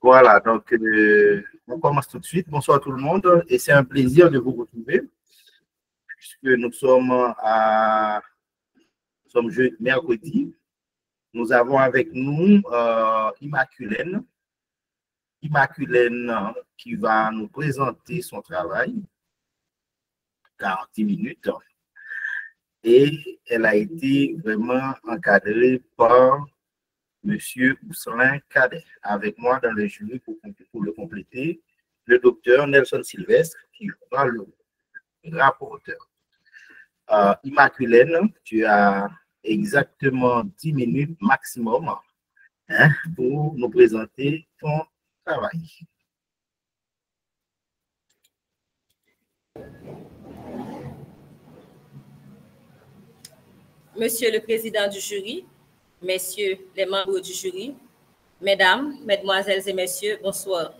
Voilà, donc on commence tout de suite. Bonsoir tout le monde et c'est un plaisir de vous retrouver puisque nous sommes mercredi. Nous avons avec nous Immaculène qui va nous présenter son travail, 40 minutes, et elle a été vraiment encadrée par Monsieur Ousselin Cadet. Avec moi dans le jury pour le compléter, le docteur Nelson Sylvestre qui sera le rapporteur. Immaculène, tu as exactement 10 minutes maximum pour nous présenter ton travail. Monsieur le président du jury, messieurs les membres du jury, mesdames, mesdemoiselles et messieurs, bonsoir.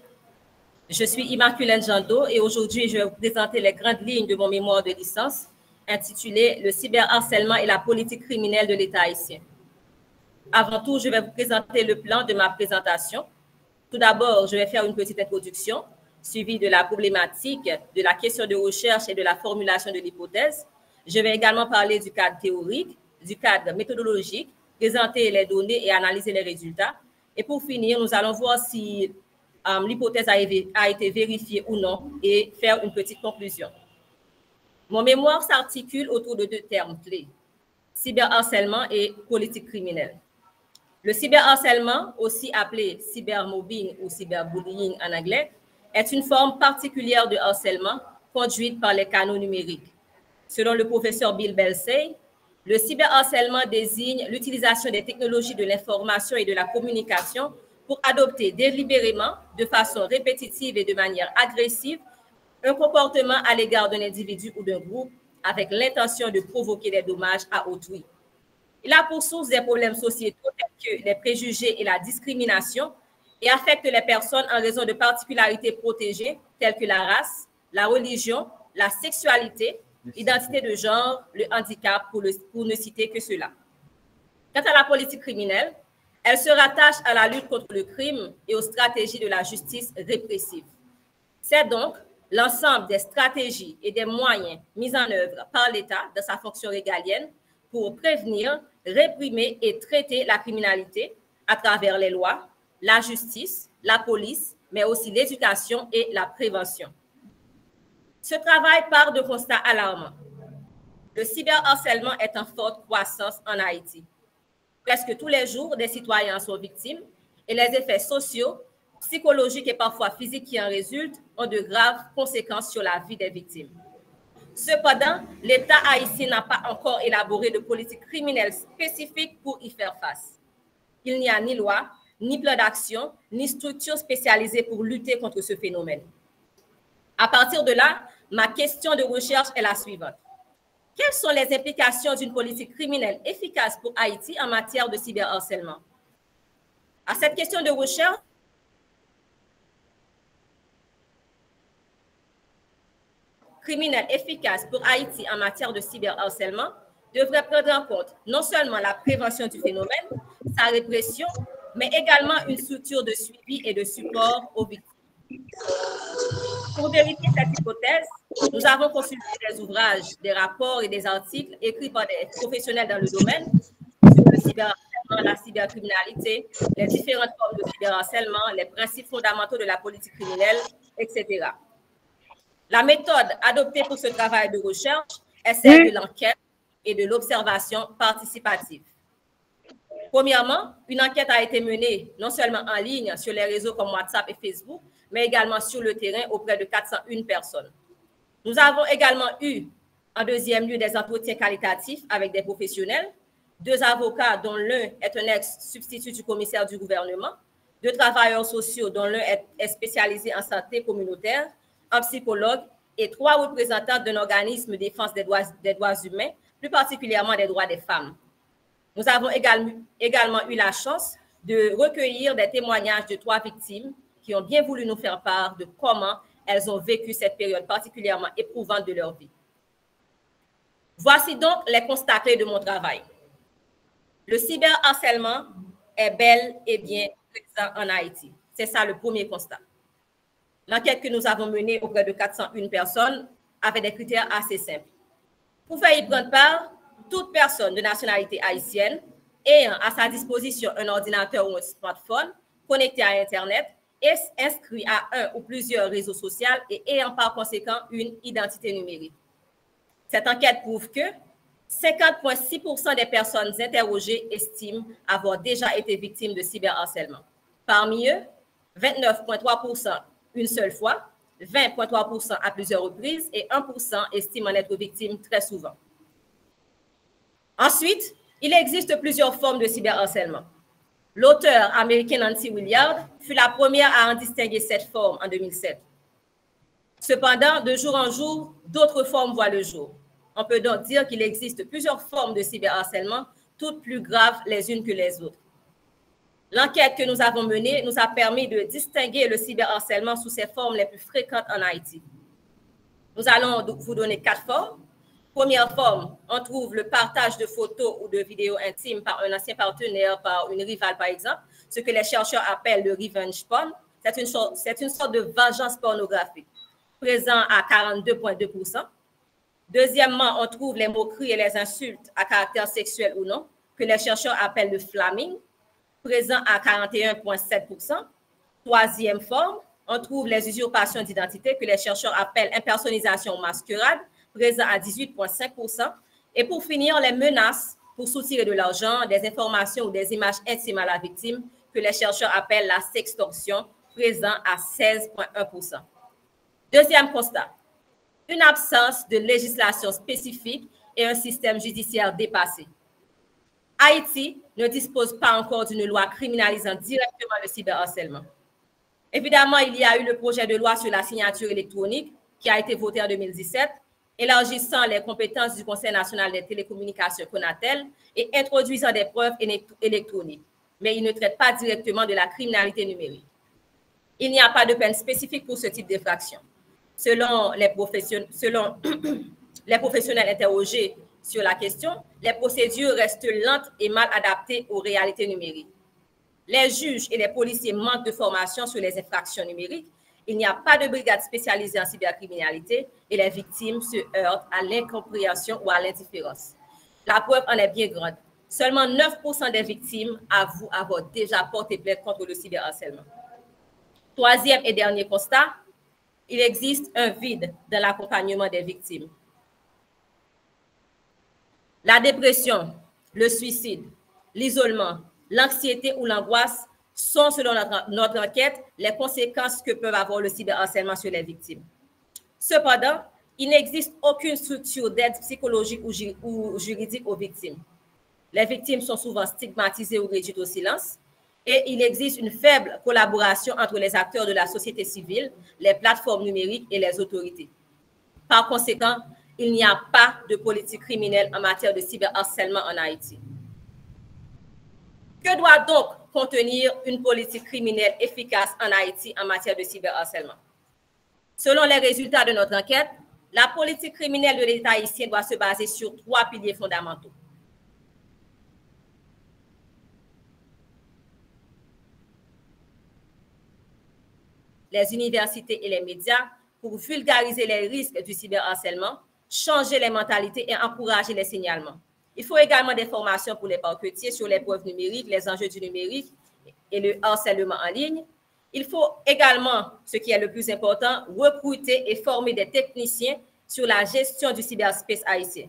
Je suis Immaculène Jando et aujourd'hui, je vais vous présenter les grandes lignes de mon mémoire de licence intitulé « Le cyberharcèlement et la politique criminelle de l'État haïtien ». Avant tout, je vais vous présenter le plan de ma présentation. Tout d'abord, je vais faire une petite introduction, suivie de la problématique, de la question de recherche et de la formulation de l'hypothèse. Je vais également parler du cadre théorique, du cadre méthodologique, présenter les données et analyser les résultats. Et pour finir, nous allons voir si l'hypothèse a été vérifiée ou non et faire une petite conclusion. Mon mémoire s'articule autour de deux termes clés, cyberharcèlement et politique criminelle. Le cyberharcèlement, aussi appelé cybermobbing ou cyberbullying en anglais, est une forme particulière de harcèlement conduite par les canaux numériques. Selon le professeur Bill Belsay, le cyberharcèlement désigne l'utilisation des technologies de l'information et de la communication pour adopter délibérément, de façon répétitive et de manière agressive, un comportement à l'égard d'un individu ou d'un groupe avec l'intention de provoquer des dommages à autrui. Il a pour source des problèmes sociétaux tels que les préjugés et la discrimination et affecte les personnes en raison de particularités protégées telles que la race, la religion, la sexualité, l'identité de genre, le handicap, pour ne citer que cela. Quant à la politique criminelle, elle se rattache à la lutte contre le crime et aux stratégies de la justice répressive. C'est donc l'ensemble des stratégies et des moyens mis en œuvre par l'État dans sa fonction régalienne pour prévenir, réprimer et traiter la criminalité à travers les lois, la justice, la police, mais aussi l'éducation et la prévention. Ce travail part de constats alarmants. Le cyberharcèlement est en forte croissance en Haïti. Presque tous les jours, des citoyens sont victimes et les effets sociaux, psychologiques et parfois physiques qui en résultent ont de graves conséquences sur la vie des victimes. Cependant, l'État haïtien n'a pas encore élaboré de politique criminelle spécifique pour y faire face. Il n'y a ni loi, ni plan d'action, ni structure spécialisée pour lutter contre ce phénomène. À partir de là, ma question de recherche est la suivante. Quelles sont les implications d'une politique criminelle efficace pour Haïti en matière de cyberharcèlement? À cette question de recherche, criminelle efficace pour Haïti en matière de cyberharcèlement devrait prendre en compte non seulement la prévention du phénomène, sa répression, mais également une structure de suivi et de support aux victimes. Pour vérifier cette hypothèse, nous avons consulté des ouvrages, des rapports et des articles écrits par des professionnels dans le domaine sur le cyberharcèlement, la cybercriminalité, les différentes formes de cyberharcèlement, les principes fondamentaux de la politique criminelle, etc. La méthode adoptée pour ce travail de recherche est celle de l'enquête et de l'observation participative. Premièrement, une enquête a été menée non seulement en ligne sur les réseaux comme WhatsApp et Facebook, mais également sur le terrain auprès de 401 personnes. Nous avons également eu, en deuxième lieu, des entretiens qualitatifs avec des professionnels, 2 avocats dont l'un est un ex-substitut du commissaire du gouvernement, 2 travailleurs sociaux dont l'un est spécialisé en santé communautaire, un psychologue et 3 représentants d'un organisme de défense des droits humains, plus particulièrement des droits des femmes. Nous avons également eu la chance de recueillir des témoignages de 3 victimes qui ont bien voulu nous faire part de comment elles ont vécu cette période particulièrement éprouvante de leur vie. Voici donc les constats clés de mon travail. Le cyberharcèlement est bel et bien présent en Haïti. C'est ça le premier constat. L'enquête que nous avons menée auprès de 401 personnes avait des critères assez simples. Pour faire y prendre part, toute personne de nationalité haïtienne ayant à sa disposition un ordinateur ou un smartphone connecté à Internet et inscrit à un ou plusieurs réseaux sociaux et ayant par conséquent une identité numérique. Cette enquête prouve que 50,6% des personnes interrogées estiment avoir déjà été victimes de cyberharcèlement. Parmi eux, 29,3% une seule fois, 20,3% à plusieurs reprises et 1% estiment en être victime très souvent. Ensuite, il existe plusieurs formes de cyberharcèlement. L'auteur américain Nancy Williard fut la première à en distinguer cette forme en 2007. Cependant, de jour en jour, d'autres formes voient le jour. On peut donc dire qu'il existe plusieurs formes de cyberharcèlement, toutes plus graves les unes que les autres. L'enquête que nous avons menée nous a permis de distinguer le cyberharcèlement sous ses formes les plus fréquentes en Haïti. Nous allons vous donner 4 formes. Première forme, on trouve le partage de photos ou de vidéos intimes par un ancien partenaire, par une rivale par exemple, ce que les chercheurs appellent le revenge porn. C'est une sorte de vengeance pornographique, présent à 42,2%. Deuxièmement, on trouve les moqueries et les insultes à caractère sexuel ou non, que les chercheurs appellent le flamming, présent à 41,7%. Troisième forme, on trouve les usurpations d'identité que les chercheurs appellent impersonnisation ou masquerade, présent à 18,5%. Et pour finir, les menaces pour soutirer de l'argent, des informations ou des images intimes à la victime que les chercheurs appellent la sextorsion, présent à 16,1%. Deuxième constat, une absence de législation spécifique et un système judiciaire dépassé. Haïti ne dispose pas encore d'une loi criminalisant directement le cyberharcèlement. Évidemment, il y a eu le projet de loi sur la signature électronique qui a été voté en 2017, élargissant les compétences du Conseil national des télécommunications CONATEL et introduisant des preuves électroniques, mais il ne traite pas directement de la criminalité numérique. Il n'y a pas de peine spécifique pour ce type d'infraction. Selon les professionnels interrogés sur la question, les procédures restent lentes et mal adaptées aux réalités numériques. Les juges et les policiers manquent de formation sur les infractions numériques. Il n'y a pas de brigade spécialisée en cybercriminalité et les victimes se heurtent à l'incompréhension ou à l'indifférence. La preuve en est bien grande. Seulement 9% des victimes avouent avoir déjà porté plainte contre le cyberharcèlement. Troisième et dernier constat, il existe un vide dans l'accompagnement des victimes. La dépression, le suicide, l'isolement, l'anxiété ou l'angoisse sont, selon notre enquête, les conséquences que peuvent avoir le cyberharcèlement sur les victimes. Cependant, il n'existe aucune structure d'aide psychologique ou juridique aux victimes. Les victimes sont souvent stigmatisées ou réduites au silence et il existe une faible collaboration entre les acteurs de la société civile, les plateformes numériques et les autorités. Par conséquent, il n'y a pas de politique criminelle en matière de cyberharcèlement en Haïti. Que doit donc contenir une politique criminelle efficace en Haïti en matière de cyberharcèlement? Selon les résultats de notre enquête, la politique criminelle de l'État haïtien doit se baser sur 3 piliers fondamentaux. Les universités et les médias pour vulgariser les risques du cyberharcèlement, changer les mentalités et encourager les signalements. Il faut également des formations pour les parquetiers sur les preuves numériques, les enjeux du numérique et le harcèlement en ligne. Il faut également, ce qui est le plus important, recruter et former des techniciens sur la gestion du cyberspace haïtien.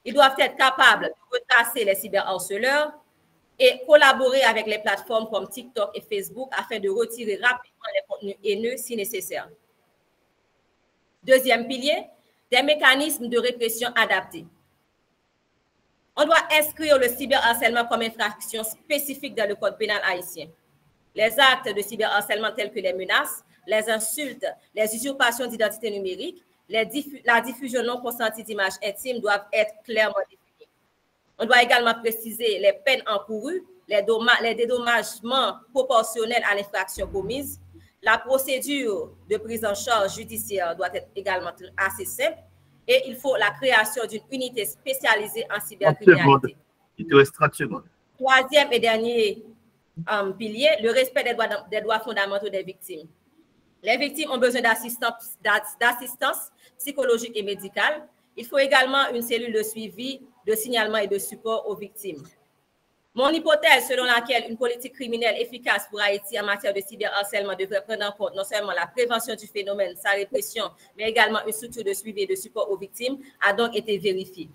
Ils doivent être capables de retracer les cyberharceleurs et collaborer avec les plateformes comme TikTok et Facebook afin de retirer rapidement les contenus haineux si nécessaire. Deuxième pilier, des mécanismes de répression adaptés. On doit inscrire le cyberharcèlement comme infraction spécifique dans le code pénal haïtien. Les actes de cyberharcèlement tels que les menaces, les insultes, les usurpations d'identité numérique, la diffusion non consentie d'images intimes doivent être clairement définies. On doit également préciser les peines encourues, les dédommagements proportionnels à l'infraction commise. La procédure de prise en charge judiciaire doit être également assez simple et il faut la création d'une unité spécialisée en cybercriminalité. Il te reste 30 secondes. Troisième et dernier piliers, le respect des droits fondamentaux des victimes. Les victimes ont besoin d'assistance psychologique et médicale. Il faut également une cellule de suivi, de signalement et de support aux victimes. Mon hypothèse selon laquelle une politique criminelle efficace pour Haïti en matière de cyberharcèlement devrait prendre en compte non seulement la prévention du phénomène, sa répression, mais également une structure de suivi et de support aux victimes a donc été vérifiée.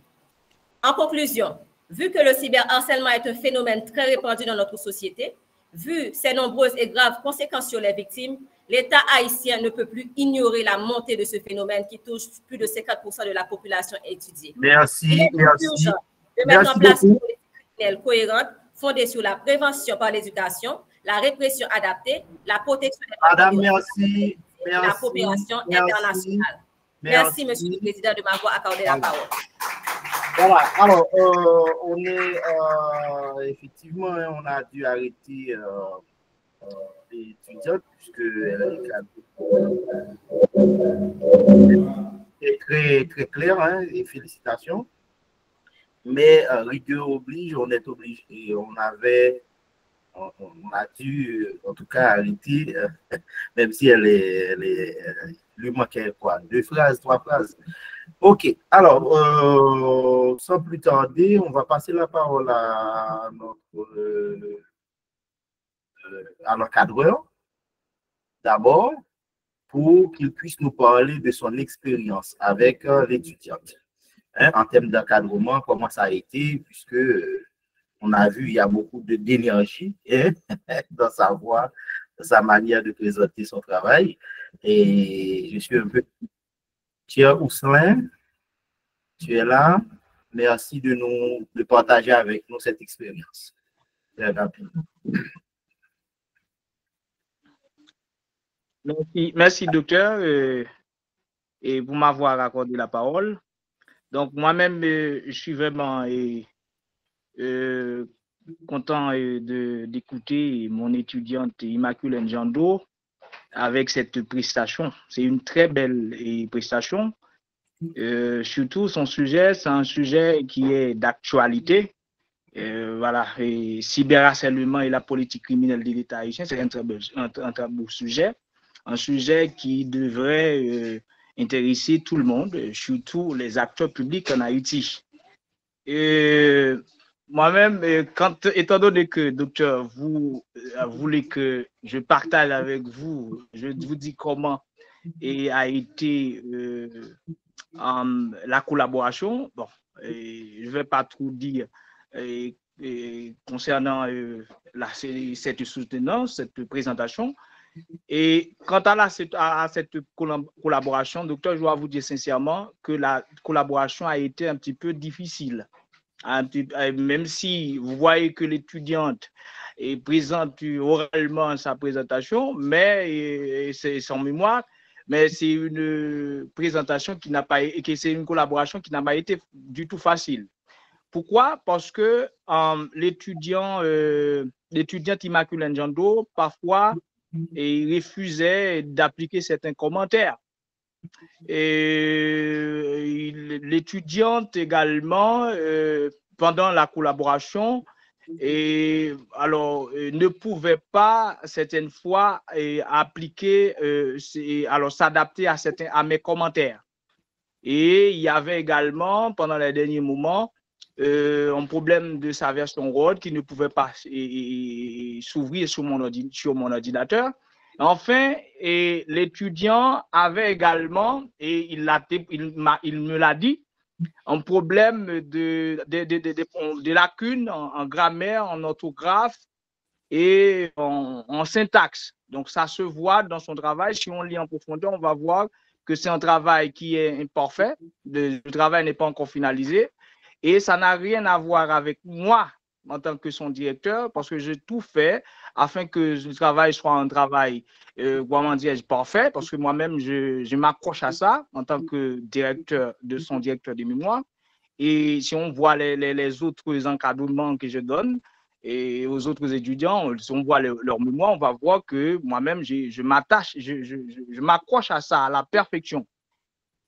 En conclusion, vu que le cyberharcèlement est un phénomène très répandu dans notre société, vu ses nombreuses et graves conséquences sur les victimes, l'État haïtien ne peut plus ignorer la montée de ce phénomène qui touche plus de 50% de la population étudiée. Merci, merci. De mettre en place une politique criminelle cohérente fondée sur la prévention par l'éducation, la répression adaptée, la protection des Madame, merci. et la coopération internationale. Merci, Monsieur le Président, de m'avoir accordé la parole. Voilà, alors, on est effectivement, on a dû arrêter l'étudiante puisque c'est très, très clair, hein, et félicitations. Mais rigueur oblige, on est obligé, on a dû en tout cas arrêter, même si elle lui manquait quoi, 2 phrases, 3 phrases. Ok, alors, sans plus tarder, on va passer la parole à l'encadreur, d'abord, pour qu'il puisse nous parler de son expérience avec l'étudiante. Hein, en termes d'encadrement, comment ça a été, puisque on a vu il y a beaucoup d'énergie dans sa voix, dans sa manière de présenter son travail. Et je suis un peu... Cher Ousselin, tu es là. Merci de partager avec nous cette expérience. Très rapidement. Merci docteur, et pour m'avoir accordé la parole. Donc, moi-même, je suis vraiment content d'écouter mon étudiante Immaculée Njando avec cette prestation. C'est une très belle prestation. Surtout, son sujet, c'est un sujet qui est d'actualité. Voilà, et cyberharcèlement et la politique criminelle de l'État haïtien, c'est un très beau sujet. Un sujet qui devrait intéresser tout le monde, surtout les acteurs publics en Haïti. Moi-même, étant donné que, docteur, vous voulez que je partage avec vous, je vous dis comment a été la collaboration. Bon, je ne vais pas trop dire concernant cette soutenance, cette présentation. Et quant à cette collaboration, docteur, je dois vous dire sincèrement que la collaboration a été un petit peu difficile. Même si vous voyez que l'étudiante présente oralement sa présentation, mais c'est son mémoire, mais c'est une présentation qui n'a pas, c'est une collaboration qui n'a pas été du tout facile. Pourquoi? Parce que l'étudiante Immaculée Njando, parfois, refusait d'appliquer certains commentaires. Et l'étudiante également, pendant la collaboration, ne pouvait pas certaines fois appliquer, s'adapter à mes commentaires. Et il y avait également, pendant les derniers moments, un problème de sa version Word qui ne pouvait pas s'ouvrir sur mon ordinateur. Enfin, l'étudiant avait également, et il me l'a dit, un problème de lacunes en grammaire, en orthographe et en syntaxe. Donc, ça se voit dans son travail. Si on lit en profondeur, on va voir que c'est un travail qui est imparfait. Le travail n'est pas encore finalisé. Et ça n'a rien à voir avec moi en tant que son directeur, parce que j'ai tout fait afin que le travail soit un travail, comment dire, parfait, parce que moi-même, je m'accroche à ça en tant que directeur de mémoire. Et si on voit les autres encadrements que je donne et aux autres étudiants, si on voit leur mémoire, on va voir que moi-même, je m'accroche à ça, à la perfection.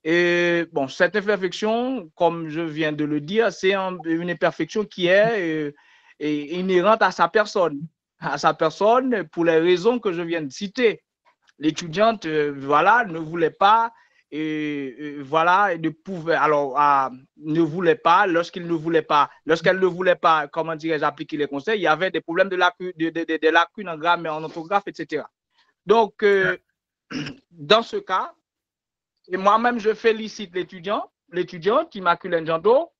Et bon, cette imperfection, comme je viens de le dire, c'est une imperfection qui est inhérente à sa personne. à sa personne pour les raisons que je viens de citer. L'étudiante, voilà, ne voulait pas, voilà, ne voulait pas, lorsqu'elle ne voulait pas, comment dirais-je, appliquer les conseils, il y avait des problèmes de lacunes en grammaire, en orthographe, etc. Donc, dans ce cas, et moi-même, je félicite l'étudiante Immaculée Njando,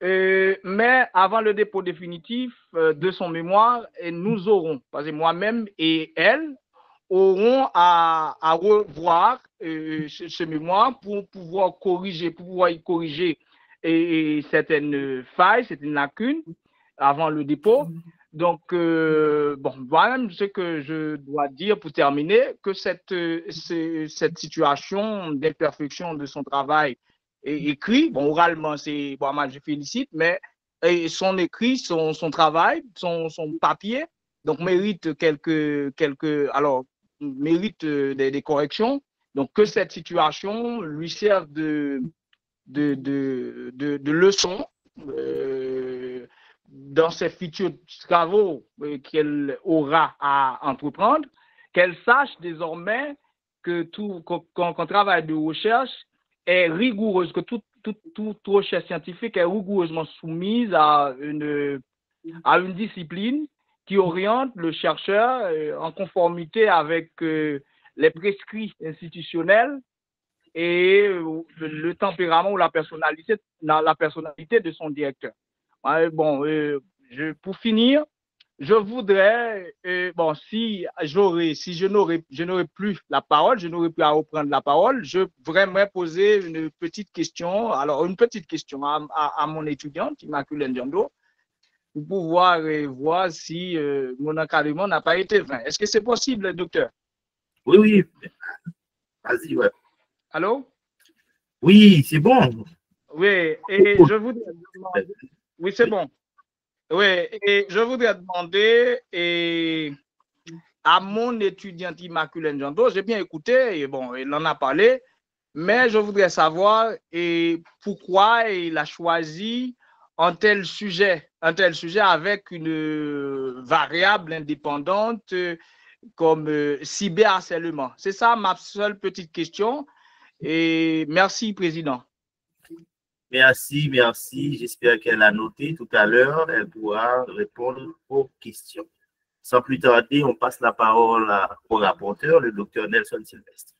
mais avant le dépôt définitif de son mémoire, nous aurons, parce que moi-même et elle, auront à revoir ce mémoire pour pouvoir y corriger certaines failles, certaines lacunes avant le dépôt. Donc, bon, voilà ce que je dois dire pour terminer, que cette situation d'imperfection de son travail est écrit, bon, oralement, c'est, bon, moi, je félicite, mais son écrit, son travail, son papier, donc mérite mérite des corrections. Donc, que cette situation lui serve de leçon dans ses futurs travaux qu'elle aura à entreprendre, qu'elle sache désormais que qu'un travail de recherche est rigoureuse, que toute recherche scientifique est rigoureusement soumise à une discipline qui oriente le chercheur en conformité avec les prescrits institutionnels et le tempérament ou la personnalité de son directeur. Bon, pour finir, je voudrais, bon, si je n'aurais plus la parole, je n'aurais plus à reprendre la parole, je voudrais poser une petite question à mon étudiante, Immaculée Njando, pour pouvoir voir si mon encadrement n'a pas été vain. Est-ce que c'est possible, docteur? Oui, oui. Vas-y, ouais. Allô? Oui, c'est bon. Oui, et je voudrais demander... Oui, c'est bon. Oui, et je voudrais demander à mon étudiante Immaculée Njando, j'ai bien écouté, et bon, il en a parlé, mais je voudrais savoir pourquoi il a choisi un tel sujet avec une variable indépendante comme cyberharcèlement. C'est ça ma seule petite question. Et merci, Président. Merci, merci. J'espère qu'elle a noté tout à l'heure. Elle pourra répondre aux questions. Sans plus tarder, on passe la parole au rapporteur, le docteur Nelson Sylvestre.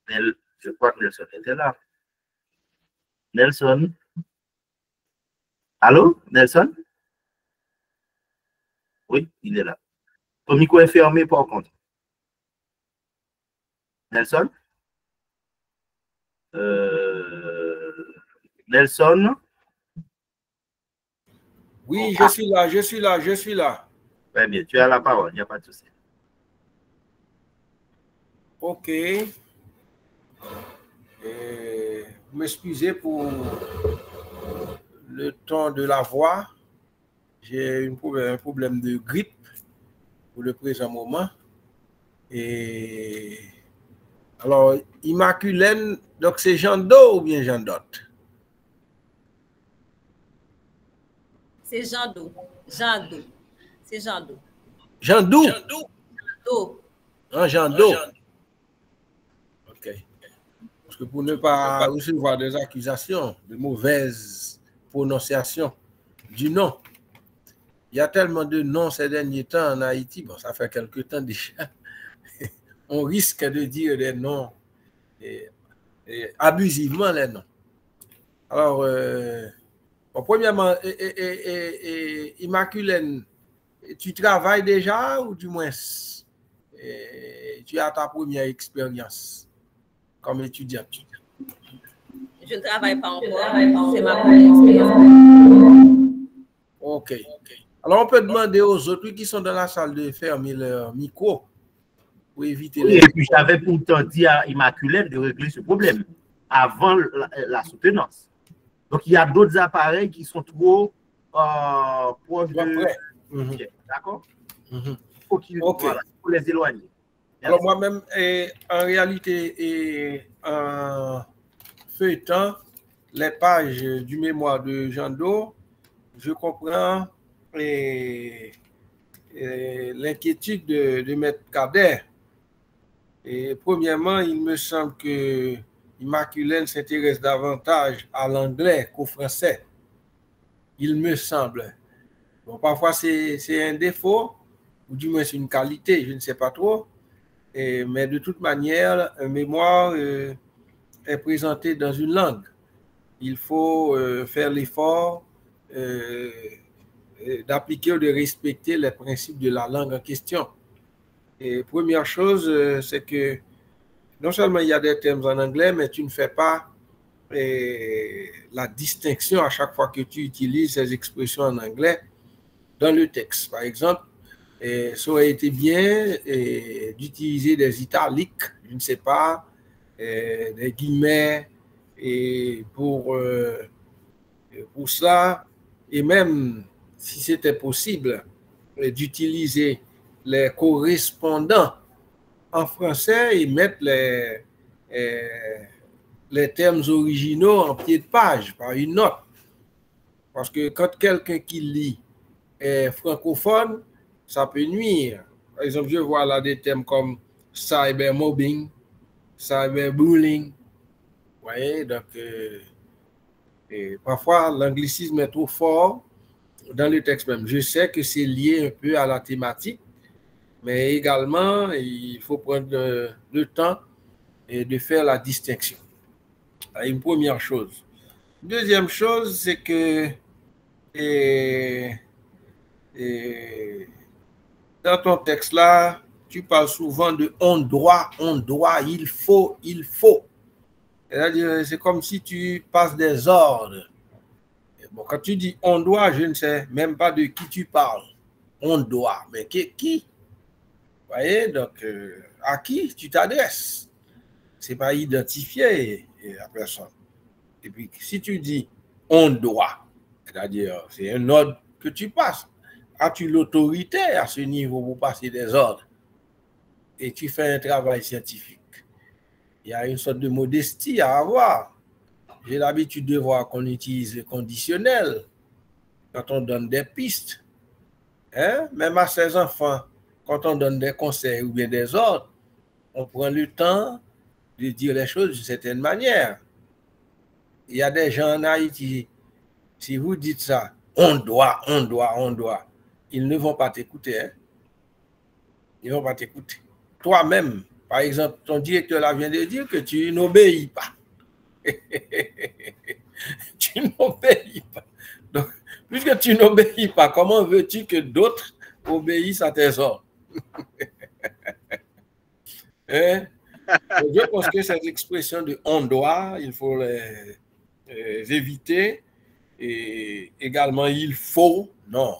Je crois que Nelson était là. Nelson? Allô, Nelson? Oui, il est là. Ton micro est fermé par contre. Nelson? Nelson? Oui, je suis là. Très bien, tu as la parole, il n'y a pas de souci. Ok. Vous m'excusez pour le ton de la voix. J'ai un problème de grippe pour le présent moment. Et alors, Immaculée, donc c'est Jando ou bien Jandot? C'est Jando. C'est Jando. Jandou? Jando. Ah, Jando. Ok. Parce que pour ne pas recevoir des accusations de mauvaise prononciation du nom, il y a tellement de noms ces derniers temps en Haïti, bon, ça fait quelque temps déjà, on risque de dire des noms abusivement les noms. Alors, premièrement, Immaculée, tu travailles déjà ou du moins tu as ta première expérience comme étudiante? Je ne travaille pas encore, c'est ma première expérience. Ok. Alors, on peut demander aux autres qui sont dans la salle de fermer leur micro pour éviter les... Et puis, j'avais pourtant dit à Immaculée de régler ce problème avant la soutenance. Donc, il y a d'autres appareils qui sont trop proches de... D'accord? Faut les éloigner. Merci. Alors, moi-même, en réalité, en feuilletant les pages du mémoire de Jando, je comprends l'inquiétude de Maître Kader. Et premièrement, il me semble que Immaculée s'intéresse davantage à l'anglais qu'au français. Il me semble. Bon, parfois, c'est un défaut, ou du moins c'est une qualité, je ne sais pas trop. Mais de toute manière, un mémoire est présenté dans une langue. Il faut faire l'effort d'appliquer ou de respecter les principes de la langue en question. Et première chose, c'est que non seulement il y a des termes en anglais, mais tu ne fais pas la distinction à chaque fois que tu utilises ces expressions en anglais dans le texte. Par exemple, ça aurait été bien d'utiliser des italiques, je ne sais pas, des guillemets, et pour cela, et même si c'était possible, d'utiliser les correspondants en français et mettre les termes originaux en pied de page par une note. Parce que quand quelqu'un qui lit est francophone, ça peut nuire. Par exemple, je vois là des termes comme cybermobbing, cyberbullying. Vous voyez, donc parfois l'anglicisme est trop fort dans le texte même. Je sais que c'est lié un peu à la thématique, mais également, il faut prendre le temps de faire la distinction. Une première chose. Deuxième chose, c'est que dans ton texte là, tu parles souvent de on doit, il faut. C'est-à-dire, c'est comme si tu passes des ordres. Bon, quand tu dis on doit, je ne sais même pas de qui tu parles. On doit, mais qui? Vous voyez, donc à qui tu t'adresses? C'est pas identifié la personne. Et puis, si tu dis on doit, c'est-à-dire c'est un ordre que tu passes. As-tu l'autorité à ce niveau pour passer des ordres? Et tu fais un travail scientifique. Il y a une sorte de modestie à avoir. J'ai l'habitude de voir qu'on utilise le conditionnel quand on donne des pistes. Même à ses enfants, quand on donne des conseils ou bien des ordres, on prend le temps de dire les choses d'une certaine manière. Il y a des gens en Haïti, si vous dites ça, on doit, ils ne vont pas t'écouter. Ils ne vont pas t'écouter. Toi-même, par exemple, ton directeur là vient de dire que tu n'obéis pas. Tu n'obéis pas. Donc, puisque tu n'obéis pas, comment veux-tu que d'autres obéissent à tes ordres? Je pense que ces expressions de on doit, il faut les éviter. Et également, il faut, non.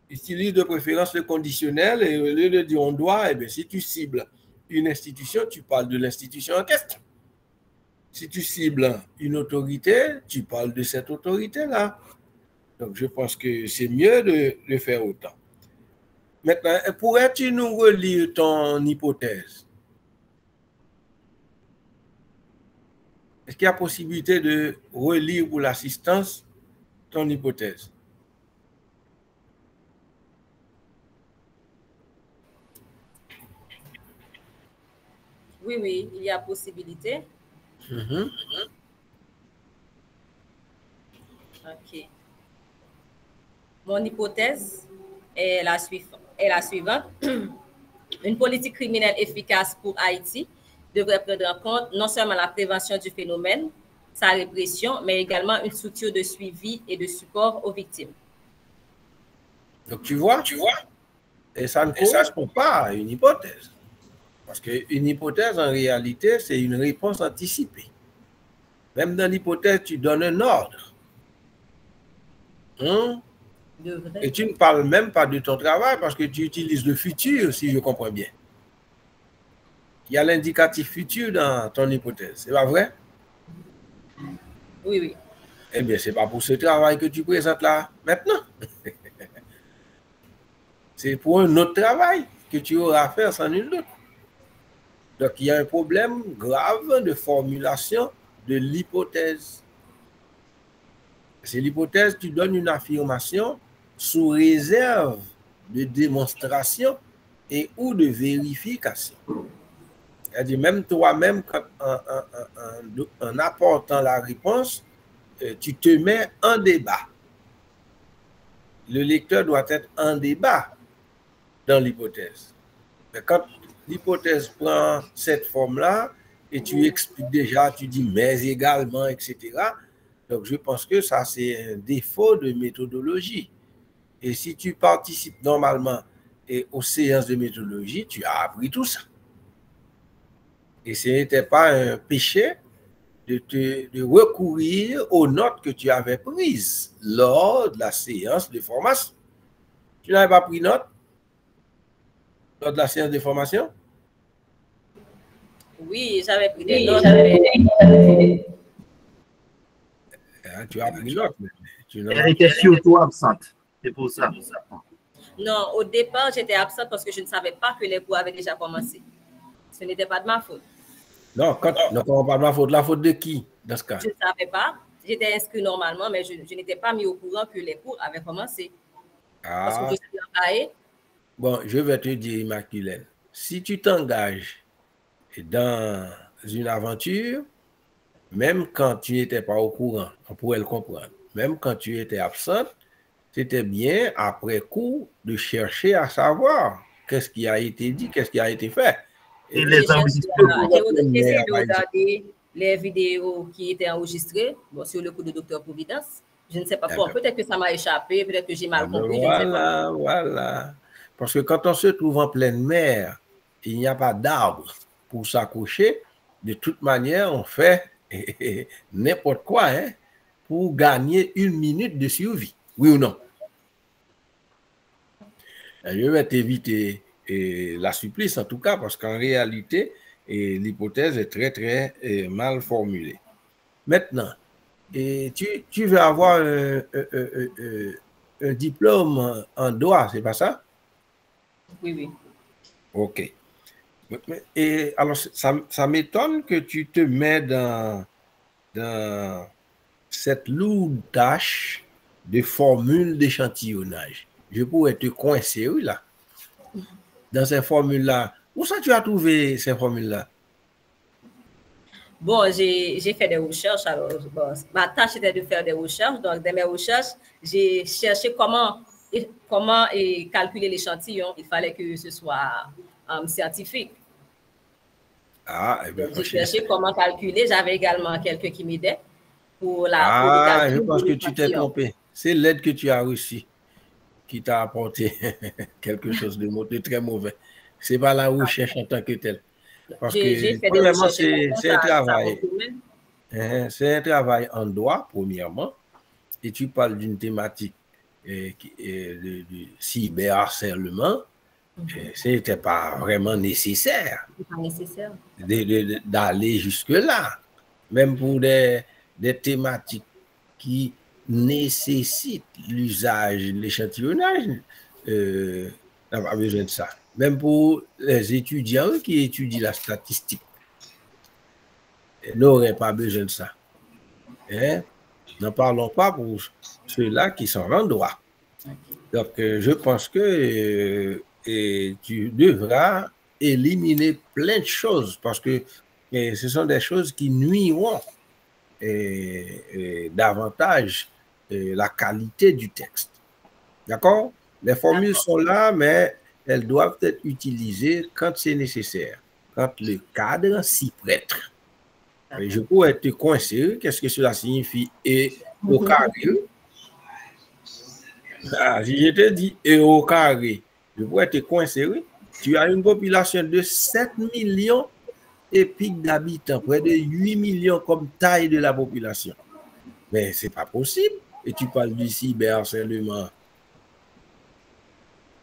Utilise de préférence le conditionnel et au lieu de dire on doit, eh bien, si tu cibles une institution, tu parles de l'institution en question. Si tu cibles une autorité, tu parles de cette autorité-là. Donc, je pense que c'est mieux de faire autant. Maintenant, pourrais-tu nous relire ton hypothèse? Est-ce qu'il y a possibilité de relire pour l'assistance ton hypothèse? Oui, il y a possibilité. OK. Mon hypothèse est la suivante. Une politique criminelle efficace pour Haïti devrait prendre en compte non seulement la prévention du phénomène, sa répression, mais également une structure de suivi et de support aux victimes. Donc, tu vois, et ça ne correspond pas à une hypothèse. Parce qu'une hypothèse, en réalité, c'est une réponse anticipée. Même dans l'hypothèse, tu donnes un ordre. Et tu ne parles même pas de ton travail parce que tu utilises le futur, si je comprends bien. Il y a l'indicatif futur dans ton hypothèse, c'est pas vrai? Oui. Eh bien, c'est pas pour ce travail que tu présentes là maintenant. C'est pour un autre travail que tu auras à faire sans nul doute. Donc, il y a un problème grave de formulation de l'hypothèse. C'est l'hypothèse, tu donnes une affirmation sous réserve de démonstration et ou de vérification. C'est-à-dire, même toi-même, en apportant la réponse, tu te mets en débat. Le lecteur doit être en débat dans l'hypothèse. Mais quand l'hypothèse prend cette forme-là, et tu expliques déjà, tu dis mais également, etc. Donc, je pense que ça, c'est un défaut de méthodologie. Et si tu participes normalement aux séances de méthodologie, tu as appris tout ça. Et ce n'était pas un péché de recourir aux notes que tu avais prises lors de la séance de formation. Tu n'avais pas pris note lors de la séance de formation? Oui, j'avais pris des notes. Tu as pris note. Elle était surtout absente. C'est pour ça. Non, au départ, j'étais absente parce que je ne savais pas que les cours avaient déjà commencé. Ce n'était pas de ma faute. Non, non, pas de ma faute. La faute de qui, dans ce cas? Je ne savais pas. J'étais inscrit normalement, mais je n'étais pas mis au courant que les cours avaient commencé. Parce que je suis empaillée. Bon, je vais te dire, Immaculée, si tu t'engages dans une aventure, même quand tu n'étais pas au courant, on pourrait le comprendre, même quand tu étais absente, c'était bien, après coup, de chercher à savoir qu'est-ce qui a été dit, qu'est-ce qui a été fait. Et les j'ai essayé de regarder les vidéos qui étaient enregistrées sur le coup de Dr. Providence. Je ne sais pas pourquoi. Peut-être que ça m'a échappé, peut-être que j'ai mal compris. Voilà. Parce que quand on se trouve en pleine mer, il n'y a pas d'arbre pour s'accrocher. De toute manière, on fait n'importe quoi pour gagner 1 minute de survie. Oui ou non? Je vais t'éviter la supplice en tout cas, parce qu'en réalité, l'hypothèse est très, très mal formulée. Maintenant, tu veux avoir un diplôme en droit, c'est pas ça? Oui. OK. Et alors, ça m'étonne que tu te mets dans cette lourde tâche de formule d'échantillonnage. Je pourrais te coincer, oui, là. Dans ces formules-là. Où ça tu as trouvé ces formules-là? Bon, j'ai fait des recherches. Alors, ma tâche était de faire des recherches. Donc, dans mes recherches, j'ai cherché comment calculer l'échantillon. Il fallait que ce soit scientifique. J'ai cherché comment calculer. J'avais également quelqu'un qui m'aidait pour le calcul. Je pense que tu t'es trompé. C'est l'aide que tu as reçue qui t'a apporté quelque chose de très mauvais. C'est pas la recherche en tant que telle. Parce que, premièrement, c'est un travail. C'est un travail en droit, premièrement, et tu parles d'une thématique de cyberharcèlement. Ce n'était pas vraiment nécessaire d'aller jusque-là. Même pour des thématiques qui nécessitent l'usage de l'échantillonnage, on n'a pas besoin de ça. Même pour les étudiants qui étudient la statistique, n'auraient pas besoin de ça. N'en parlons pas pour ceux-là qui sont en droit. Donc, je pense que tu devras éliminer plein de choses parce que ce sont des choses qui nuiront davantage la qualité du texte. D'accord? Les formules sont là, mais elles doivent être utilisées quand c'est nécessaire, quand le cadre s'y prête. Et je pourrais te coincer. Qu'est-ce que cela signifie? Et au carré. Si je te dis et au carré, je pourrais te coincer. Tu as une population de 7 millions et pic d'habitants, près de 8 millions comme taille de la population. Mais ce n'est pas possible. Et tu parles du cyberharcèlement.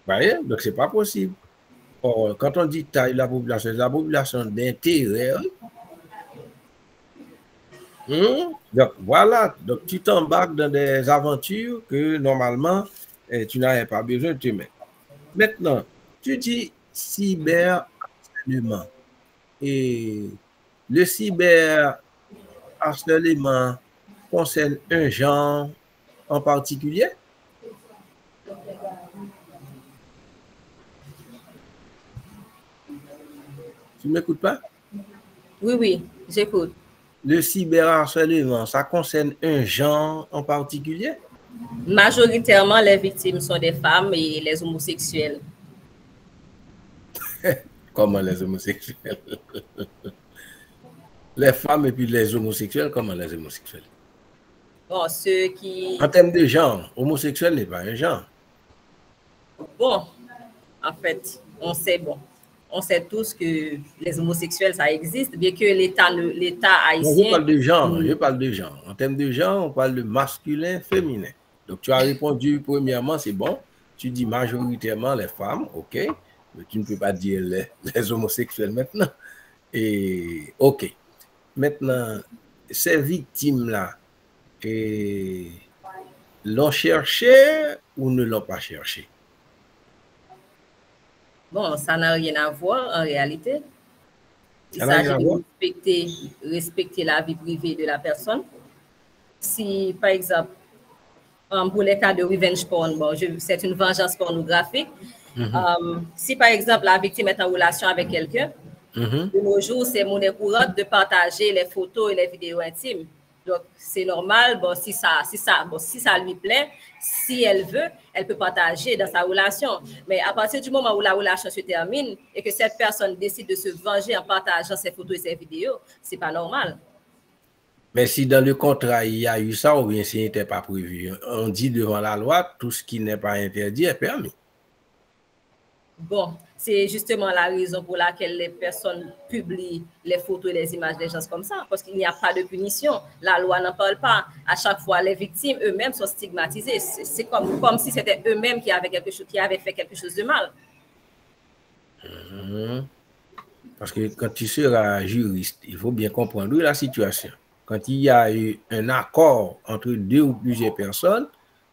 Donc, ce n'est pas possible. Or, quand on dit taille de la population, c'est la population d'intérêt. Donc, voilà. Donc, tu t'embarques dans des aventures que, normalement, tu n'avais pas besoin de te mettre. Maintenant, tu dis cyberharcèlement. Et le cyberharcèlement concerne un genre en particulier? Tu ne m'écoutes pas? Oui, j'écoute. Le cyberharcèlement, ça concerne un genre en particulier? Majoritairement, les victimes sont des femmes et les homosexuels. Comment les homosexuels? Les femmes et puis les homosexuels, comment les homosexuels? Bon, ceux qui... En termes de genre, homosexuel n'est pas un genre. Bon, en fait, on sait tous que les homosexuels, ça existe, bien que l'État haïtien... Je parle de genre. En termes de genre, on parle de masculin, féminin. Donc, tu as répondu, premièrement, c'est bon. Tu dis majoritairement les femmes, ok. Mais tu ne peux pas dire les homosexuels maintenant. Et, ok. Maintenant, ces victimes-là, l'ont cherché ou ne l'ont pas cherché? Bon, ça n'a rien à voir en réalité. Il Ça n'a rien s'agit à voir? de respecter la vie privée de la personne. Si, par exemple, pour les cas de revenge porn, bon, c'est une vengeance pornographique. Si, par exemple, la victime est en relation avec quelqu'un, de nos jours, c'est monnaie courante de partager les photos et les vidéos intimes. Donc, c'est normal, bon, si ça lui plaît, si elle veut, elle peut partager dans sa relation. Mais à partir du moment où la relation se termine et que cette personne décide de se venger en partageant ses photos et ses vidéos, c'est pas normal. Mais si dans le contrat, il y a eu ça, ou bien s'il n'était pas prévu, on dit devant la loi, tout ce qui n'est pas interdit est permis. Bon, c'est justement la raison pour laquelle les personnes publient les photos et les images des gens comme ça, parce qu'il n'y a pas de punition. La loi n'en parle pas. À chaque fois, les victimes eux-mêmes sont stigmatisées. C'est comme si c'était eux-mêmes qui avaient fait quelque chose de mal. Parce que quand tu seras juriste, il faut bien comprendre la situation. Quand il y a eu un accord entre deux ou plusieurs personnes,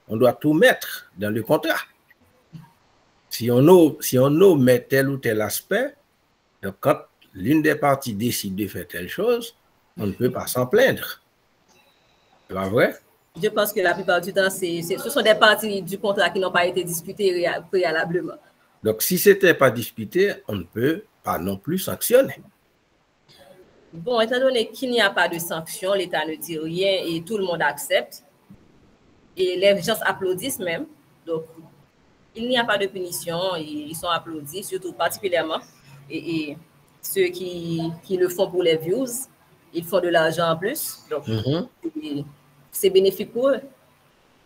on doit tout mettre dans le contrat. Si on omet tel ou tel aspect, donc quand l'une des parties décide de faire telle chose, on ne peut pas s'en plaindre. C'est pas vrai? Je pense que la plupart du temps, ce sont des parties du contrat qui n'ont pas été discutées préalablement. Donc, si ce n'était pas discuté, on ne peut pas non plus sanctionner. Bon, étant donné qu'il n'y a pas de sanction, l'État ne dit rien et tout le monde accepte. Et les gens applaudissent même. Donc, il n'y a pas de punition, ils sont applaudis, surtout particulièrement. Et ceux qui le font pour les views, ils font de l'argent en plus. Donc, c'est bénéfique pour eux.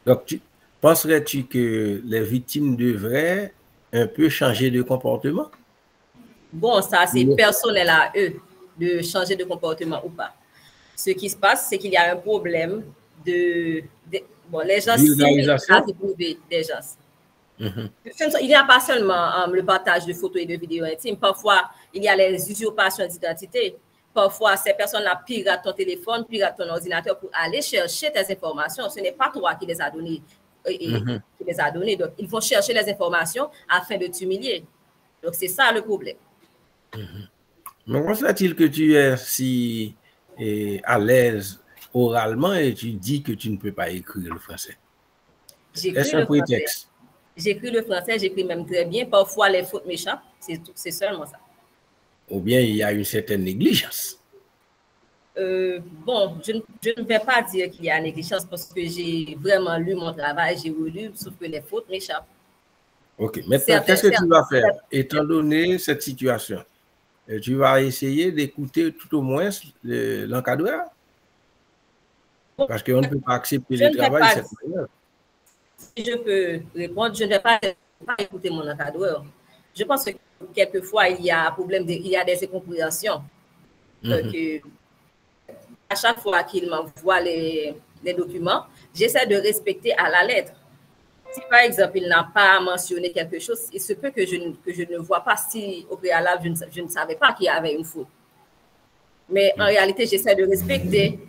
Donc, penserais-tu que les victimes devraient un peu changer de comportement? Bon, ça, c'est personnel à eux de changer de comportement ou pas. Ce qui se passe, c'est qu'il y a un problème les gens s'imitent la vie privée des gens. Il n'y a pas seulement le partage de photos et de vidéos intimes. Parfois, il y a les usurpations d'identité. Parfois, ces personnes-là piratent ton téléphone, piratent ton ordinateur pour aller chercher tes informations. Ce n'est pas toi qui les as données. Donc, ils vont chercher les informations afin de t'humilier. Donc, c'est ça le problème. Mais comment se fait-il que tu es si à l'aise oralement et tu dis que tu ne peux pas écrire le français? Est-ce un prétexte? J'écris le français, j'écris même très bien. Parfois, les fautes m'échappent. C'est seulement ça. Ou bien il y a une certaine négligence? Bon, je ne vais pas dire qu'il y a négligence parce que j'ai vraiment lu mon travail, j'ai relu, sauf que les fautes m'échappent. Ok, maintenant, qu'est-ce que tu vas faire étant donné cette situation? Tu vas essayer d'écouter tout au moins l'encadreur? Parce qu'on ne peut pas accepter le travail de cette manière. Si je peux répondre, je ne vais pas écouter mon encadreur. Je pense que quelquefois, il y a un problème, il y a des incompréhensions. Donc, à chaque fois qu'il m'envoie les documents, j'essaie de respecter à la lettre. Si, par exemple, il n'a pas mentionné quelque chose, il se peut que je ne vois pas si, au préalable, je ne savais pas qu'il y avait une faute. Mais en réalité, j'essaie de respecter.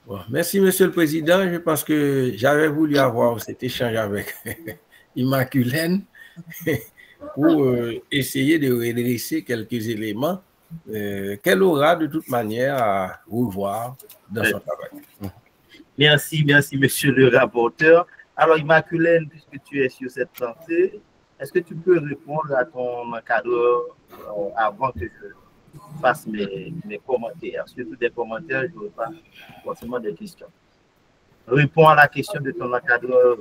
Bon, merci, Monsieur le Président. Je pense que j'avais voulu avoir cet échange avec Immaculène pour essayer de redresser quelques éléments qu'elle aura de toute manière à revoir dans son travail. Merci, monsieur le rapporteur. Alors, Immaculée, puisque tu es sur cette lancée, est-ce que tu peux répondre à ton encadreur avant que je fasse mes commentaires? Surtout des commentaires, je ne veux pas forcément des questions. Réponds à la question de ton encadreur.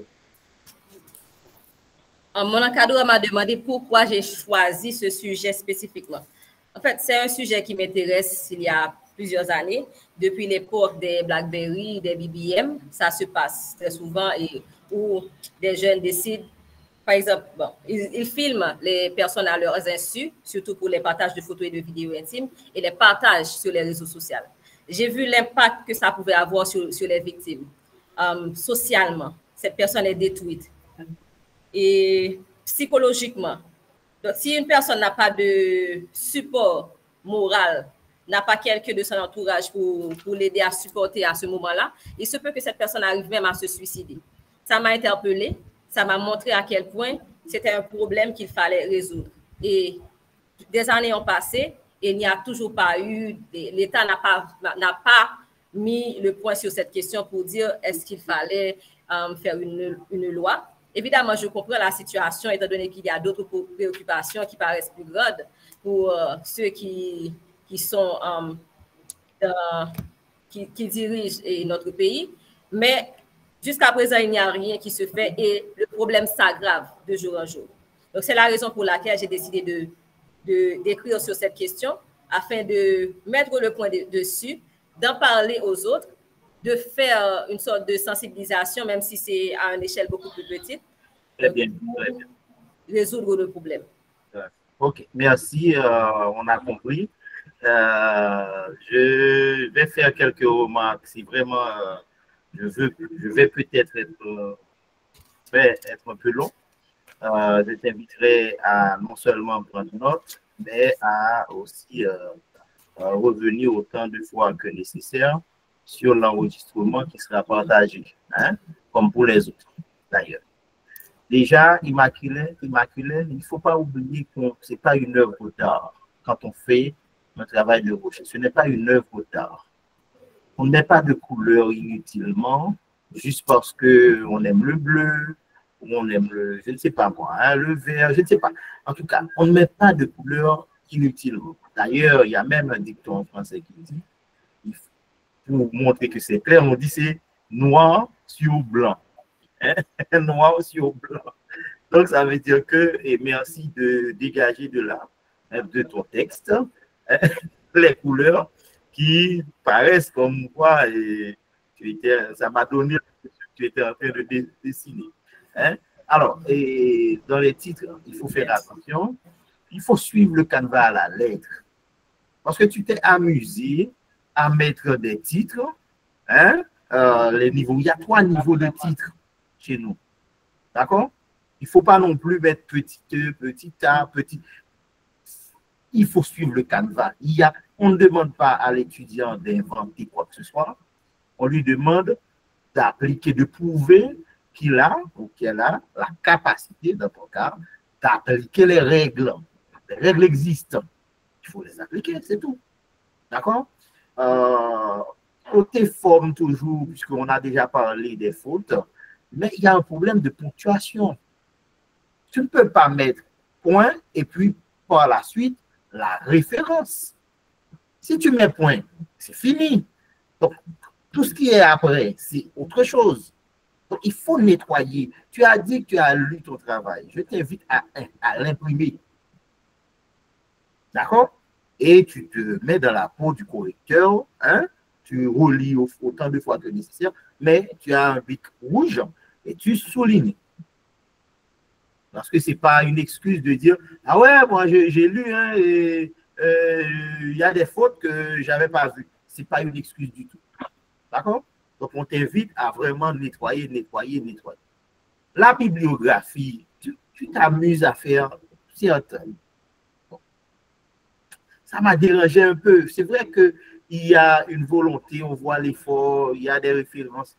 Mon encadreur m'a demandé pourquoi j'ai choisi ce sujet spécifiquement. En fait, c'est un sujet qui m'intéresse il y a plusieurs années. Depuis l'époque des BlackBerry, des BBM, ça se passe très souvent et où des jeunes décident, par exemple, bon, ils filment les personnes à leurs insus, surtout pour les partages de photos et de vidéos intimes, et les partagent sur les réseaux sociaux. J'ai vu l'impact que ça pouvait avoir sur les victimes. Socialement, cette personne est détruite. Et psychologiquement. Donc, si une personne n'a pas de support moral, n'a pas quelqu'un de son entourage pour l'aider à supporter à ce moment-là, il se peut que cette personne arrive même à se suicider. Ça m'a interpellée, ça m'a montré à quel point c'était un problème qu'il fallait résoudre. Et des années ont passé et il n'y a toujours pas eu, l'État n'a pas mis le point sur cette question pour dire est-ce qu'il fallait faire une loi. Évidemment, je comprends la situation étant donné qu'il y a d'autres préoccupations qui paraissent plus grandes pour ceux qui dirigent notre pays. Mais jusqu'à présent, il n'y a rien qui se fait et le problème s'aggrave de jour en jour. Donc, c'est la raison pour laquelle j'ai décidé d'écrire sur cette question afin de mettre le point dessus, d'en parler aux autres, de faire une sorte de sensibilisation, même si c'est à une échelle beaucoup plus petite, très bien. Résoudre le problème. Ok, merci, on a compris. Je vais faire quelques remarques. Si vraiment je vais peut-être être un peu long. Je t'inviterai à non seulement prendre note, mais à aussi revenir autant de fois que nécessaire sur l'enregistrement qui sera partagé, hein, comme pour les autres, d'ailleurs. Déjà, Immaculée, il ne faut pas oublier que ce n'est pas une œuvre d'art quand on fait un travail de recherche. Ce n'est pas une œuvre d'art. On ne met pas de couleur inutilement, juste parce qu'on aime le bleu, ou on aime le, je ne sais pas moi, hein, le vert, je ne sais pas. En tout cas, on ne met pas de couleur inutilement. D'ailleurs, il y a même un dicton en français qui dit, pour montrer que c'est clair, on dit c'est noir sur blanc. Hein? Noir sur blanc. Donc, ça veut dire que, et merci de dégager de ton texte, hein, les couleurs qui paraissent comme quoi, et ça m'a donné ce que tu étais en train de dessiner. Hein? Alors, et dans les titres, il faut faire attention, il faut suivre le canevas à la lettre. Parce que tu t'es amusé à mettre des titres, hein, les niveaux. Il y a 3 niveaux de titres chez nous. D'accord? Il ne faut pas non plus mettre petit E, petit A, petit. Il faut suivre le canevas. On ne demande pas à l'étudiant d'inventer quoi que ce soit. On lui demande d'appliquer, de prouver qu'il a ou qu'elle a la capacité, dans ton cas, d'appliquer les règles. Les règles existent. Il faut les appliquer, c'est tout. D'accord? Côté forme toujours, puisqu'on a déjà parlé des fautes, mais il y a un problème de ponctuation. Tu ne peux pas mettre point et puis par la suite la référence. Si tu mets point, c'est fini. Donc, tout ce qui est après, c'est autre chose. Donc, il faut nettoyer. Tu as dit que tu as lu ton travail. Je t'invite à l'imprimer. D'accord? Et tu te mets dans la peau du correcteur, hein? Tu relis autant de fois que nécessaire, mais tu as un bic rouge et tu soulignes. Parce que ce n'est pas une excuse de dire « Ah ouais, moi j'ai lu, hein, et il y a des fautes que je n'avais pas vues. » Ce n'est pas une excuse du tout. D'accord? Donc, on t'invite à vraiment nettoyer. La bibliographie, tu t'amuses à faire certaines. Ça m'a dérangé un peu. C'est vrai qu'il y a une volonté, on voit l'effort, il y a des références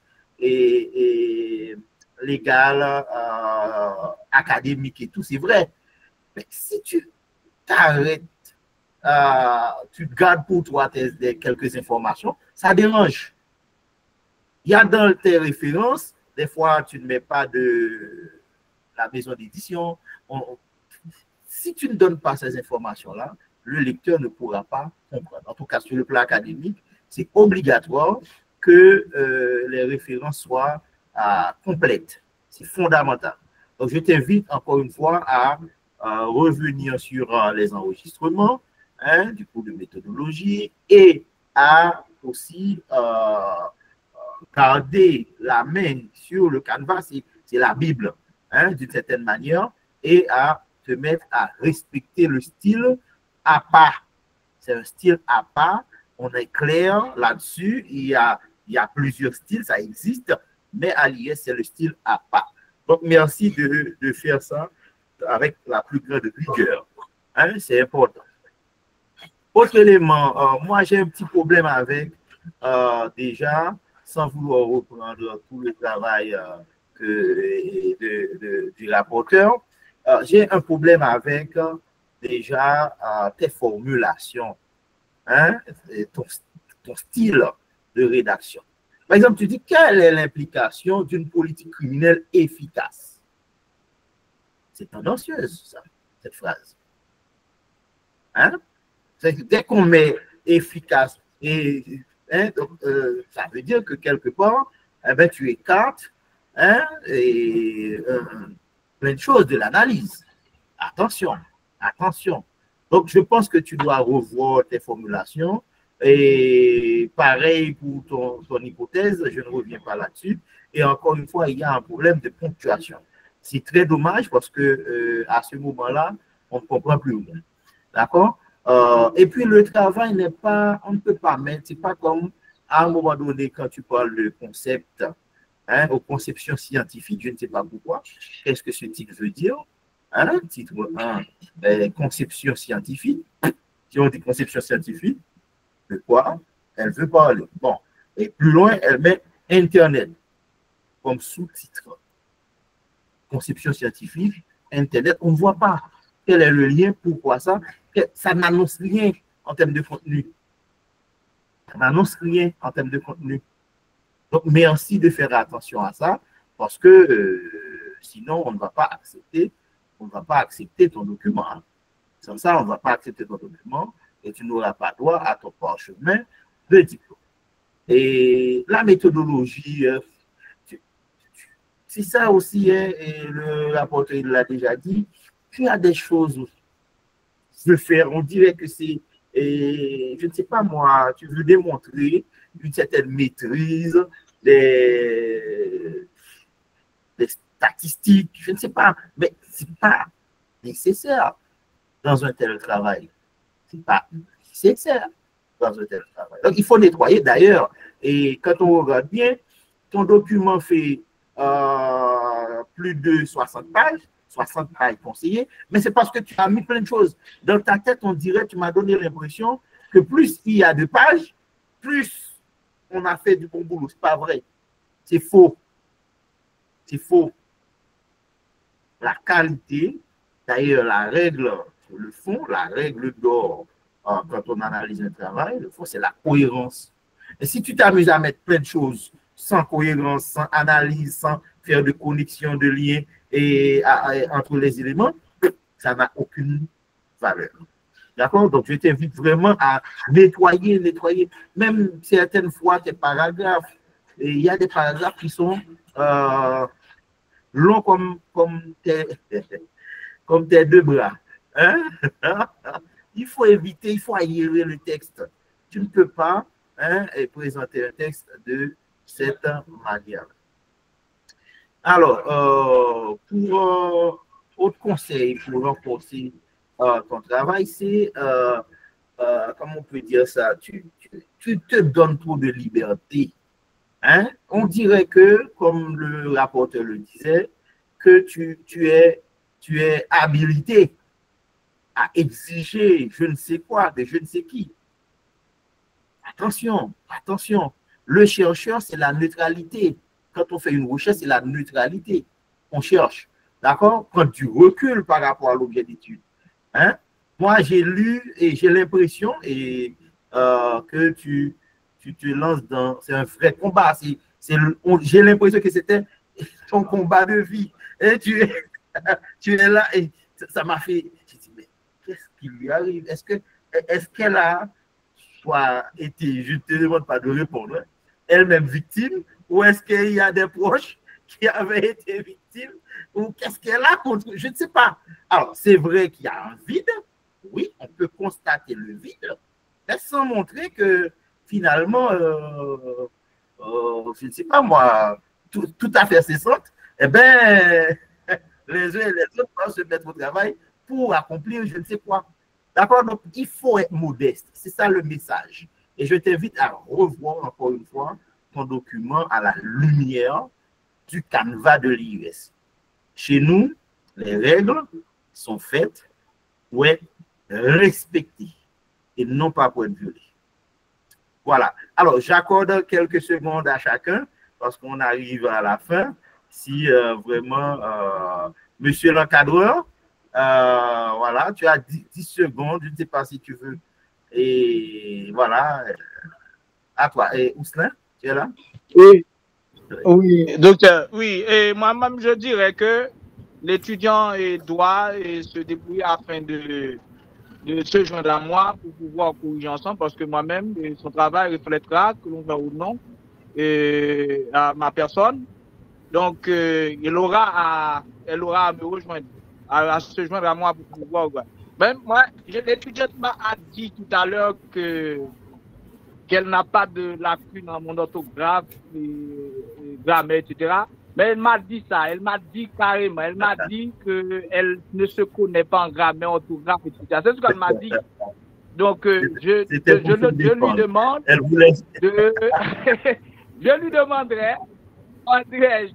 légales, académiques et tout, c'est vrai. Mais si tu t'arrêtes, tu gardes pour toi quelques informations, ça dérange. Il y a dans tes références, des fois, tu ne mets pas de la maison d'édition. Si tu ne donnes pas ces informations-là, le lecteur ne pourra pas comprendre. En tout cas, sur le plan académique, c'est obligatoire que les références soient complètes. C'est fondamental. Donc, je t'invite encore une fois à revenir sur les enregistrements, hein, du cours de méthodologie, et à aussi garder la main sur le canevas, c'est la Bible, hein, d'une certaine manière, et à te mettre à respecter le style à pas. C'est un style à pas, on est clair là-dessus, il y a plusieurs styles, ça existe, mais à l'IS, c'est le style à pas. Donc, merci de faire ça avec la plus grande rigueur. Hein, c'est important. Autre élément, moi j'ai un petit problème avec, déjà, sans vouloir reprendre tout le travail du rapporteur, j'ai un problème avec déjà tes formulations, hein, ton style de rédaction. Par exemple, tu dis, quelle est l'implication d'une politique criminelle efficace? C'est tendancieuse, ça, cette phrase. Hein? Dès qu'on met efficace, hein, donc, ça veut dire que quelque part, eh ben, tu écartes, hein, plein de choses de l'analyse. Attention, attention. Donc, je pense que tu dois revoir tes formulations. Et pareil pour ton hypothèse, je ne reviens pas là-dessus. Et encore une fois, il y a un problème de ponctuation. C'est très dommage parce que à ce moment-là, on ne comprend plus rien. D'accord? Et puis le travail n'est pas, on ne peut pas mettre, c'est pas comme à un moment donné quand tu parles de concept, hein, aux conceptions scientifiques, je ne sais pas pourquoi. Qu'est-ce que ce titre veut dire? Hein? Titre 1, conception scientifique. Si on dit conception scientifique, de quoi elle veut parler. Bon, et plus loin, elle met Internet comme sous-titre. Conception scientifique, Internet, on ne voit pas quel est le lien, pourquoi ça. Ça n'annonce rien en termes de contenu. Ça n'annonce rien en termes de contenu. Donc, merci de faire attention à ça, parce que sinon, on ne va pas accepter ton document. Sans ça, on ne va pas accepter ton document et tu n'auras pas droit à ton parchemin de diplôme. Et la méthodologie, c'est ça aussi, hein, et le rapporteur l'a déjà dit, tu as des choses de faire, on dirait que c'est, je ne sais pas moi, tu veux démontrer une certaine maîtrise des statistiques, je ne sais pas, mais ce n'est pas nécessaire dans un tel travail. Ce n'est pas nécessaire dans un tel travail. Donc, il faut nettoyer d'ailleurs. Et quand on regarde bien, ton document fait plus de 60 pages conseillées, mais c'est parce que tu as mis plein de choses. Dans ta tête, on dirait, tu m'as donné l'impression que plus il y a de pages, plus on a fait du bon boulot. Ce n'est pas vrai. C'est faux. C'est faux. La qualité, d'ailleurs, la règle sur le fond, la règle d'or quand on analyse un travail, le fond, c'est la cohérence. Et si tu t'amuses à mettre plein de choses sans cohérence, sans analyse, sans faire de connexion, de lien entre les éléments, ça n'a aucune valeur. D'accord? Donc, je t'invite vraiment à nettoyer. Même certaines fois, tes paragraphes, et il y a des paragraphes qui sont longs comme tes deux bras. Hein? Il faut éviter, il faut aérer le texte. Tu ne peux pas, hein, présenter un texte de cette manière. Alors, pour autre conseil pour renforcer ton travail, c'est, comment on peut dire ça, tu te donnes trop de liberté. Hein? On dirait que, comme le rapporteur le disait, que tu es habilité à exiger je ne sais quoi de je ne sais qui. Attention, attention. Le chercheur, c'est la neutralité. Quand on fait une recherche, c'est la neutralité. On cherche. D'accord? Quand tu recules par rapport à l'objet d'étude. Hein? Moi, j'ai lu et j'ai l'impression que tu te lances dans... C'est un vrai combat. J'ai l'impression que c'était ton combat de vie. Et tu es là et ça m'a fait. J'ai dit, mais qu'est-ce qui lui arrive? Est-ce qu'elle a soit été, je ne te demande pas de répondre, elle-même victime, ou est-ce qu'il y a des proches qui avaient été victimes, ou qu'est-ce qu'elle a contre? Je ne sais pas. Alors, c'est vrai qu'il y a un vide. Oui, on peut constater le vide, mais sans montrer que finalement, je ne sais pas moi, tout à fait cessante, eh bien, les uns et les autres doivent se mettre au travail pour accomplir je ne sais quoi. D'accord? Donc, il faut être modeste. C'est ça le message. Et je t'invite à revoir encore une fois ton document à la lumière du canevas de l'IUS. Chez nous, les règles sont faites pour être respectées et non pas pour être violées. Voilà. Alors, j'accorde quelques secondes à chacun parce qu'on arrive à la fin. Si vraiment, monsieur l'encadreur, voilà, tu as 10 secondes, je ne sais pas si tu veux. Et voilà, à toi. Et Ousselin, tu es là? Oui, oui, docteur, oui. Et moi-même, je dirais que l'étudiant doit se débrouiller afin de se joindre à moi pour pouvoir corriger ensemble, parce que moi-même, son travail reflètera, que l'on va ou non, à ma personne. Donc, elle aura à me rejoindre, à se joindre à moi pour pouvoir. Même moi, l'étudiante m'a dit tout à l'heure qu'elle n'a pas de lacune dans mon orthographe, grammaire, etc. Mais elle m'a dit ça, elle m'a dit carrément, elle m'a dit qu'elle ne se connaît pas en grammaire, orthographe, etc. C'est ce qu'elle m'a dit. Donc, je lui demande, je lui demanderai,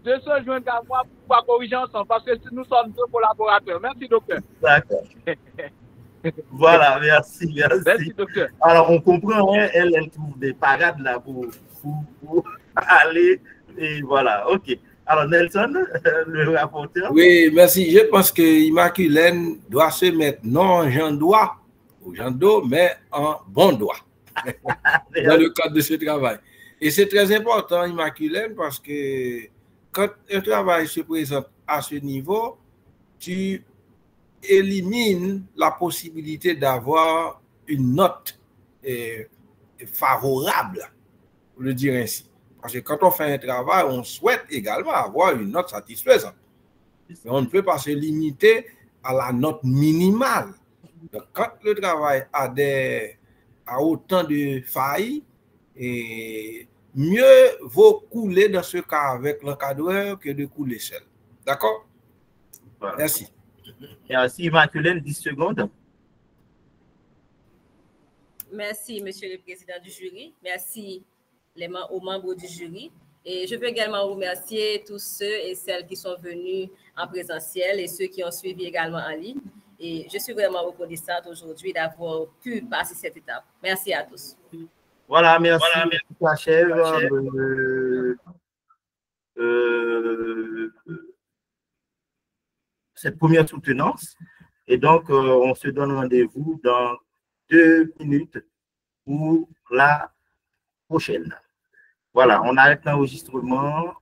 de se joindre à moi pour corriger ensemble, parce que nous sommes deux collaborateurs. Merci, docteur. D'accord. Voilà, merci. Merci, docteur. Alors, on comprend, hein, elle trouve des parades là pour aller, et voilà, ok. Alors, Nelson, le rapporteur. Oui, merci. Je pense que Immaculène doit se mettre non Jean doigt ou Jean dos, mais en bon doigt dans le cadre de ce travail. Et c'est très important, Immaculène, parce que quand un travail se présente à ce niveau, tu élimines la possibilité d'avoir une note favorable, pour le dire ainsi. Parce que quand on fait un travail, on souhaite également avoir une note satisfaisante. Mais on ne peut pas se limiter à la note minimale. Donc, quand le travail a autant de failles, et mieux vaut couler dans ce cas avec l'encadreur que de couler seul. D'accord? Voilà. Merci. Merci, Immaculène, 10 secondes. Merci, Monsieur le Président du jury. Merci aux membres du jury. Et je veux également remercier tous ceux et celles qui sont venus en présentiel et ceux qui ont suivi également en ligne. Et je suis vraiment reconnaissante aujourd'hui d'avoir pu passer cette étape. Merci à tous. Voilà, merci. Ça achève cette première soutenance. Et donc, on se donne rendez-vous dans 2 minutes pour la prochaine. Voilà, on arrête l'enregistrement.